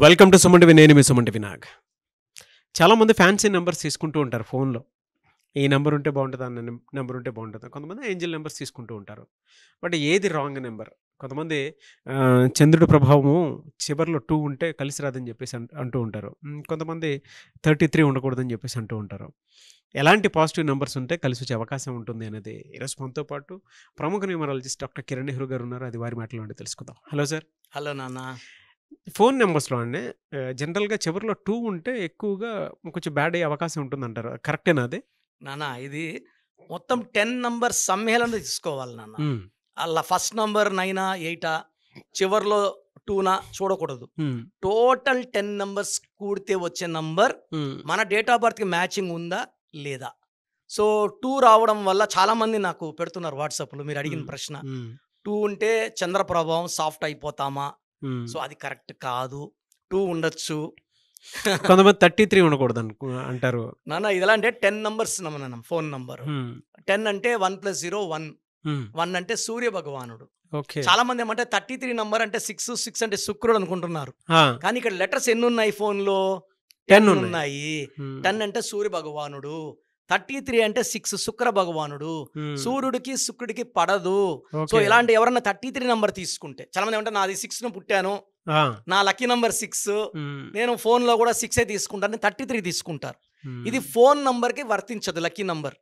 Welcome to Suman TV. నేను మీ Suman TV Nag. చాలామంది fancy numbers తీసుకుంటూ ఉంటారు ఫోన్లో. ఈ నెంబర్ ఉంటే బాగుంటుంది, అన్న నెంబర్ ఉంటే బాగుంటుంది. కొంతమంది ఏంజిల్ నెంబర్స్ తీసుకుంటూ ఉంటారు. బట్ ఏది రాంగ్ నెంబర్? కొంతమంది చంద్రుడి ప్రభావము చివరిలో 2 ఉంటే కలిసి రాదని చెప్పేసి అంటూ ఉంటారు. కొంతమంది 33 ఉండకూడదని చెప్పేసి అంటూ ఉంటారు. ఎలాంటి పాజిటివ్ నెంబర్స్ ఉంటే కలిసి వచ్చే అవకాశం ఉంటుంది అనేది ఈరోజు మనతో పాటు ప్రముఖ న్యూమరాలజిస్ట్ డాక్టర్ కిరణ్ నెహ్రూ గారు ఉన్నారు. అది వారి మాటలో ఉండి తెలుసుకుందాం. Hello sir. హలో నాన్న. ఫోన్ నెంబర్స్లో అండి జనరల్గా చివరిలో 2 ఉంటే ఎక్కువగా కొంచెం బ్యాడ్ అయ్యే అవకాశం ఉంటుందంటారు. కరెక్టేనా అది? నాన్న ఇది మొత్తం 10 నంబర్ సమ్మేళనం తీసుకోవాలి నాన్న. అలా ఫస్ట్ నంబర్ 9 8 చివర్లో 2 చూడకూడదు. టోటల్ 10 నంబర్స్ కూడితే వచ్చే నంబర్ మన డేట్ ఆఫ్ బర్త్కి మ్యాచింగ్ ఉందా లేదా. సో 2 రావడం వల్ల చాలా మంది నాకు పెడుతున్నారు వాట్సాప్లో మీరు అడిగిన ప్రశ్న. 2 ఉంటే చంద్ర ప్రభావం సాఫ్ట్ అయిపోతామా? సో అది కరెక్ట్ కాదు. 2 ఉండొచ్చు. కొంతమంది 33 ఉండకూడదు అంటారు. నాన్న ఇది ఎలా అంటే 10 నంబర్స్ నాన్న ఫోన్ నంబర్. 10 అంటే 1 + 0 1. 1 అంటే సూర్య భగవానుడు. చాలా మంది ఏమంటే 33 నంబర్ అంటే 6 అంటే శుక్రుడు అనుకుంటున్నారు. కానీ ఇక్కడ లెటర్స్ ఎన్ని ఉన్నాయి ఫోన్ లో? 10 ఉన్నాయి. 10 అంటే సూర్య భగవానుడు. 33 అంటే 6 శుక్ర భగవానుడు. సూర్యుడికి శుక్రుడికి పడదు. సో ఇలాంటి ఎవరన్నా 33 నంబర్ తీసుకుంటే చాలా మంది ఏమంటే నాది 6 పుట్టాను, నా లక్కీ నంబర్ 6, నేను ఫోన్ లో కూడా 6 తీసుకుంటాను, 33 తీసుకుంటారు. ఇది ఫోన్ నంబర్ కి వర్తించదు లక్కీ నంబర్.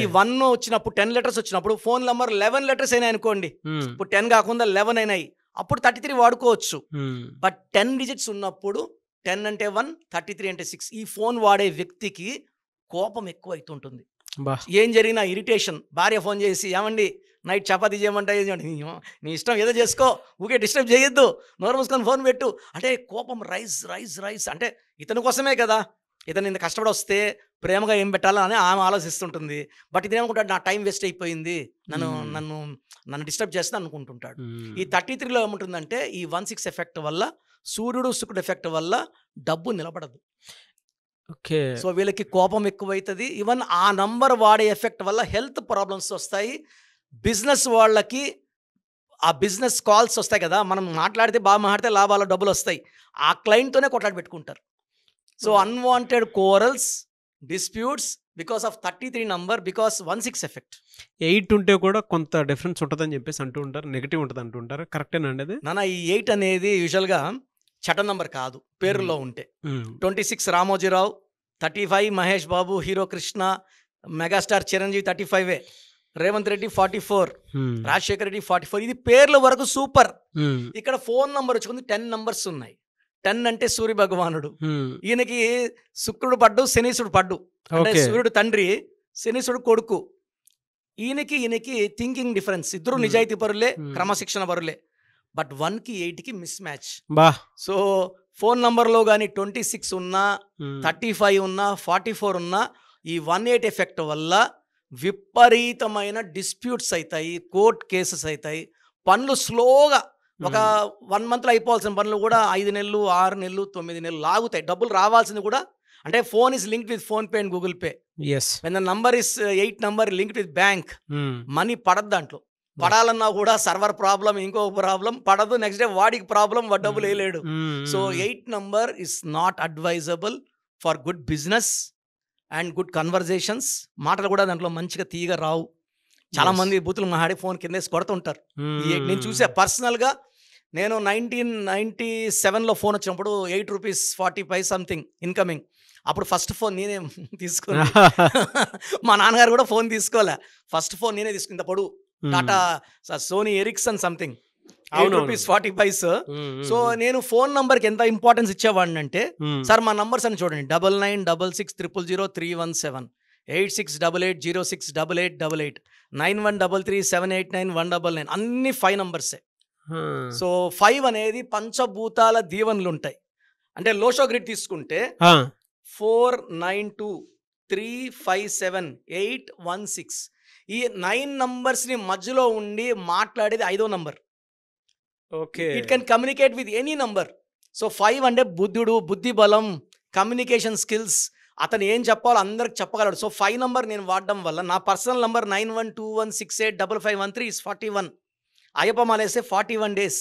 ఈ 1 వచ్చినప్పుడు 10 లెటర్స్ వచ్చినప్పుడు ఫోన్ నంబర్ 11 లెటర్స్ అయినాయి అనుకోండి, ఇప్పుడు 10 కాకుండా 11 అయినాయి, అప్పుడు 33 వాడుకోవచ్చు. బట్ 10 డిజిట్స్ ఉన్నప్పుడు 10 అంటే 1, 33 అంటే 6. ఈ ఫోన్ వాడే వ్యక్తికి కోపం ఎక్కువ అవుతుంటుంది. ఏం జరిగినా ఇరిటేషన్. భార్య ఫోన్ చేసి ఏమండి నైట్ చపాతీ చేయమంటే నీ ఇష్టం ఏదో చేసుకో, ఊకే డిస్టర్బ్ చేయొద్దు, నోరు మూసుకొని ఫోన్ పెట్టు అంటే కోపం రైస్. అంటే ఇతని కోసమే కదా, ఇతను ఇంత కష్టపడి వస్తే ప్రేమగా ఏం పెట్టాలా అని ఆమె ఆలోచిస్తుంటుంది. బట్ ఇదేమనుకుంటాడు, నా టైం వేస్ట్ అయిపోయింది, నన్ను డిస్టర్బ్ చేస్తా అనుకుంటుంటాడు. ఈ 33లో ఏముంటుందంటే ఈ 1/6 ఎఫెక్ట్ వల్ల, సూర్యుడు శుక్రుడు ఎఫెక్ట్ వల్ల డబ్బు నిలబడదు. సో వీళ్ళకి కోపం ఎక్కువైతుంది. ఈవెన్ ఆ నంబర్ వాడే ఎఫెక్ట్ వల్ల హెల్త్ ప్రాబ్లమ్స్ వస్తాయి. బిజినెస్ వాళ్ళకి ఆ బిజినెస్ కాల్స్ వస్తాయి కదా, మనం మాట్లాడితే బాగా మాట్లాడితే లాభాలు డబ్బులు వస్తాయి, ఆ క్లయింట్తోనే కొట్లాడి పెట్టుకుంటారు. So unwanted corals, disputes because of 33 number, because 1/6 effect. 8 ఉంటే కూడా కొంత డిఫరెన్స్ ఉంటుందని చెప్పేసి అంటూ ఉంటారు, నెగిటివ్ ఉంటుంది అంటూ ఉంటారు. కరెక్టేనండి అది? నాన్న ఈ 8 అనేది యూజువల్గా చట నంబర్ కాదు, పేరులో ఉంటే. 26 రామోజీరావు, 35 మహేష్ బాబు, హీరో కృష్ణ, మెగాస్టార్ చిరంజీవి 35, రేవంత్ రెడ్డి 44, రాజశేఖర్ రెడ్డి 44. ఇది పేర్ల వరకు సూపర్. ఇక్కడ ఫోన్ నంబర్ వచ్చుకుంది 10 నంబర్స్ ఉన్నాయి. 10 అంటే సూర్య భగవానుడు. ఈయనకి శుక్రుడు పడ్డు, శనీసుడు పడ్డు. అంటే సూర్యుడు తండ్రి, శనీసుడు కొడుకు. ఈయనకి థింకింగ్ డిఫరెన్స్. ఇద్దరు నిజాయితీ పరులే, క్రమశిక్షణ పరులే. బట్ 1కి 8కి మిస్ మ్యాచ్. సో ఫోన్ నంబర్లో కానీ 26 ఉన్నా, 35 ఉన్నా, 44 ఉన్నా, ఈ 18 ఎఫెక్ట్ వల్ల విపరీతమైన డిస్ప్యూట్స్ అవుతాయి, కోర్ట్ కేసెస్ అవుతాయి, పనులు స్లోగా ఒక 1 మంత్లో అయిపోవాల్సిన పనులు కూడా 5 నెలలు, 6 నెలలు, 9 నెలలు లాగుతాయి. డబ్బులు రావాల్సింది కూడా, అంటే phone is linked with PhonePe and Google Pay. When the number is 8 number linked with bank, money పడదు. దాంట్లో పడాలన్నా కూడా సర్వర్ ప్రాబ్లం, ఇంకో ప్రాబ్లం, పడదు. నెక్స్ట్ డే వాడికి ప్రాబ్లం, వాడు డబ్బులు వేయలేడు. So 8 number is not advisable for good business and good conversations. మాటలు కూడా దాంట్లో మంచిగా తీయగా రావు. చాలా మంది బూతులు మాట్లాడి ఫోన్ కిందేసి కొడుతుంటారు. నేను చూసా పర్సనల్గా. నేను 1997లో ఫోన్ వచ్చినప్పుడు 8 రూపీస్ 40 పైస్ సంథింగ్ ఇన్కమింగ్. అప్పుడు ఫస్ట్ ఫోన్ నేనే తీసుకున్నా. మా నాన్నగారు కూడా ఫోన్ తీసుకోలే. ఫస్ట్ ఫోన్ నేనే తీసుకుంటా. పొడు Tata Sony Ericsson something, 8 rupees 40 paise. So నేను ఫోన్ నంబర్కి ఎంత ఇంపార్టెన్స్ ఇచ్చేవాడిని అంటే, సార్ మా నంబర్స్ అని చూడండి, 9966000317, 8688068888, 9133789199, అన్ని 5 నంబర్సే. సో 5 అనేది పంచభూతాల దీవెనలు ఉంటాయి. అంటే లోషో గ్రిడ్ తీసుకుంటే 4923578116, ఈ 9 నంబర్స్ని మధ్యలో ఉండి మాట్లాడేది 5వ number. It can communicate with any number. So 5 అంటే బుద్ధుడు, బుద్ధి బలం, కమ్యూనికేషన్ స్కిల్స్, అతను ఏం చెప్పాలో అందరికి చెప్పగలడు. సో 5 నంబర్ నేను వాడడం వల్ల నా పర్సనల్ నంబర్ 9121685513 is 41. అయ్యప్ప మాలేస్తే 41 days.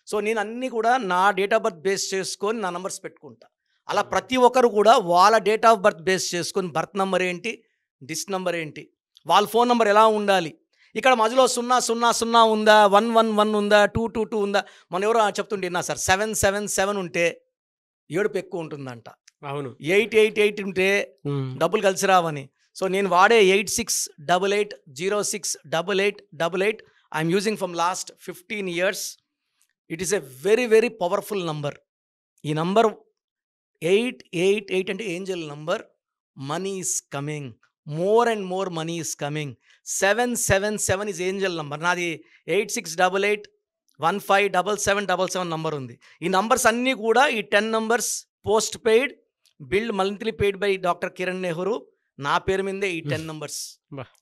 సో నేను అన్నీ కూడా నా డేట్ ఆఫ్ బర్త్ బేస్ చేసుకొని నా నంబర్స్ పెట్టుకుంటా. అలా ప్రతి ఒక్కరు కూడా వాళ్ళ డేట్ ఆఫ్ బర్త్ బేస్ చేసుకొని బర్త్ నెంబర్ ఏంటి, డిస్ నెంబర్ ఏంటి, వాళ్ళ ఫోన్ నెంబర్ ఎలా ఉండాలి, ఇక్కడ మధ్యలో 000 ఉందా, 111 ఉందా, 222 ఉందా. మన ఎవరో చెప్తుంటే సార్ 777 ఉంటే ఏడుపు ఎక్కువ ఉంటుందంట, అవును 888 ఉంటే డబ్బులు కలిసి రావని. సో నేను వాడే 8688068888 I'm using from last 15 years. It is a very very powerful number. ఈ నంబర్ 888 అంటే Angel number. Money is coming, more and more money is coming. 777 is Angel number. నాది 8688157777 నంబర్ ఉంది. ఈ నంబర్స్ అన్నీ కూడా ఈ 10 numbers post paid, build monthly paid by doctor Kiran Nehru. నా పేరు మీదే ఈ 10 నంబర్స్.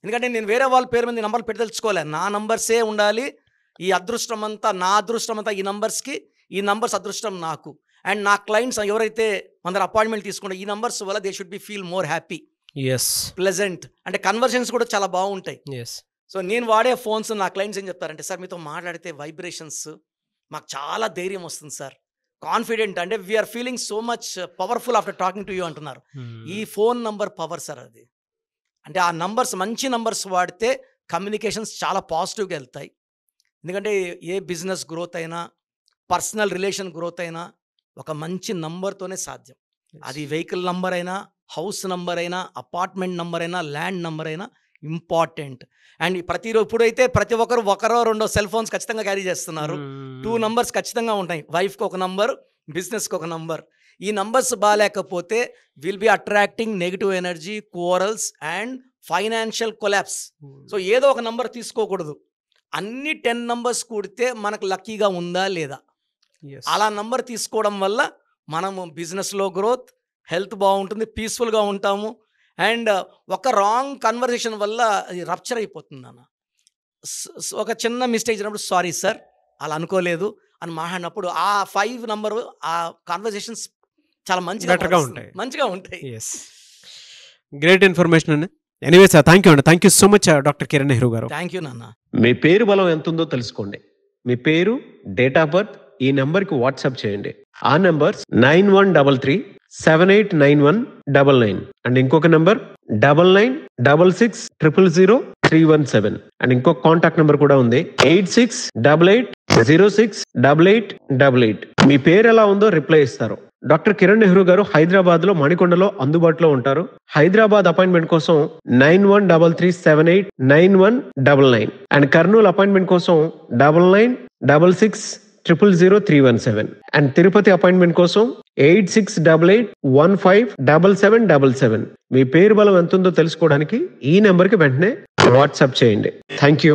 ఎందుకంటే నేను వేరే వాళ్ళ పేరు మీద నంబర్లు పెట్టి తెలుసుకోలే, నా నంబర్సే ఉండాలి. ఈ అదృష్టం అంతా నా అదృష్టం అంతా ఈ నంబర్స్కి, ఈ నంబర్స్ అదృష్టం నాకు. అండ్ నా క్లయింట్స్ ఎవరైతే మన అపాయింట్మెంట్ తీసుకుంటే ఈ నంబర్స్ వల్ల they should be feel more happy, pleasant. అంటే కన్వర్జన్స్ కూడా చాలా బాగుంటాయి. సో నేను వాడే ఫోన్స్ నా క్లయింట్స్ ఏం చెప్తారంటే, సార్ మీతో మాట్లాడితే వైబ్రేషన్స్ మాకు చాలా ధైర్యం వస్తుంది సార్, కాన్ఫిడెంట్, అంటే we're feeling so much powerful after talking to you అంటున్నారు. ఈ ఫోన్ నంబర్ పవర్ సార్ అది. అంటే ఆ నంబర్స్, మంచి నంబర్స్ వాడితే కమ్యూనికేషన్స్ చాలా పాజిటివ్గా వెళ్తాయి. ఎందుకంటే ఏ బిజినెస్ గ్రోత్ అయినా, పర్సనల్ రిలేషన్ గ్రోత్ అయినా ఒక మంచి నంబర్తోనే సాధ్యం. అది వెహికల్ నంబర్ అయినా, హౌస్ నంబర్ అయినా, అపార్ట్మెంట్ నంబర్ అయినా, ల్యాండ్ నంబర్ అయినా ఇంపార్టెంట్. అండ్ ప్రతిరోజు ఇప్పుడైతే ప్రతి ఒక్కరు ఒకరో రెండో సెల్ ఫోన్స్ ఖచ్చితంగా క్యారీ చేస్తున్నారు. 2 నంబర్స్ ఖచ్చితంగా ఉంటాయి. వైఫ్కి ఒక నంబర్, బిజినెస్కి ఒక నంబర్. ఈ నంబర్స్ బాగాలేకపోతే will be attracting negative energy, corals and financial collapse. So ఏదో ఒక నంబర్ తీసుకోకూడదు. అన్ని 10 నంబర్స్ కూడితే మనకు లక్కీగా ఉందా లేదా, అలా నంబర్ తీసుకోవడం వల్ల మనము బిజినెస్లో గ్రోత్, హెల్త్ బాగుంటుంది, పీస్ఫుల్గా ఉంటాము. అండ్ ఒక రాంగ్ కన్వర్సేషన్ వల్ల అది రప్చర్ అయిపోతుంది అన్న. ఒక చిన్న మిస్టేక్ జరిగినప్పుడు సారీ సార్ అలా అనుకోలేదు అని మాట్లాడినప్పుడు ఆ 5 నంబరు, ఆ కాన్వర్సేషన్స్ చాలా మంచిగా ఉంటాయి. గ్రేట్ ఇన్ఫర్మేషన్ అండి. ఎనీవే సార్, థ్యాంక్ యూ అండి. Thank you so much doctor Kiran Nehru garu. Thank you నాన్న. మీ పేరు బలం ఎంత ఉందో తెలుసుకోండి. మీ పేరు, డేట్ ఆఫ్ బర్త్ ఈ నెంబర్కి వాట్సాప్ చేయండి. ఆ నెంబర్ 9133789199 అండ్ ఇంకొక నెంబర్ 9966000317 అండ్ ఇంకొక కాంటాక్ట్ నెంబర్ కూడా ఉంది 8688068888. మీ పేరు ఎలా ఉందో రిప్లై ఇస్తారు. డాక్టర్ కిరణ్ నెహ్రూ గారు హైదరాబాద్ లో మణికొండలో అందుబాటులో ఉంటారు. హైదరాబాద్ అపాయింట్మెంట్ కోసం 9133789199 అండ్ కర్నూలు అపాయింట్మెంట్ కోసం 9966000317 అండ్ తిరుపతి అపాయింట్మెంట్ కోసం 8688157777. మీ పేరు బలం ఎంత ఉందో తెలుసుకోవడానికి ఈ నెంబర్కి వెంటనే వాట్సాప్ చేయండి. Thank you.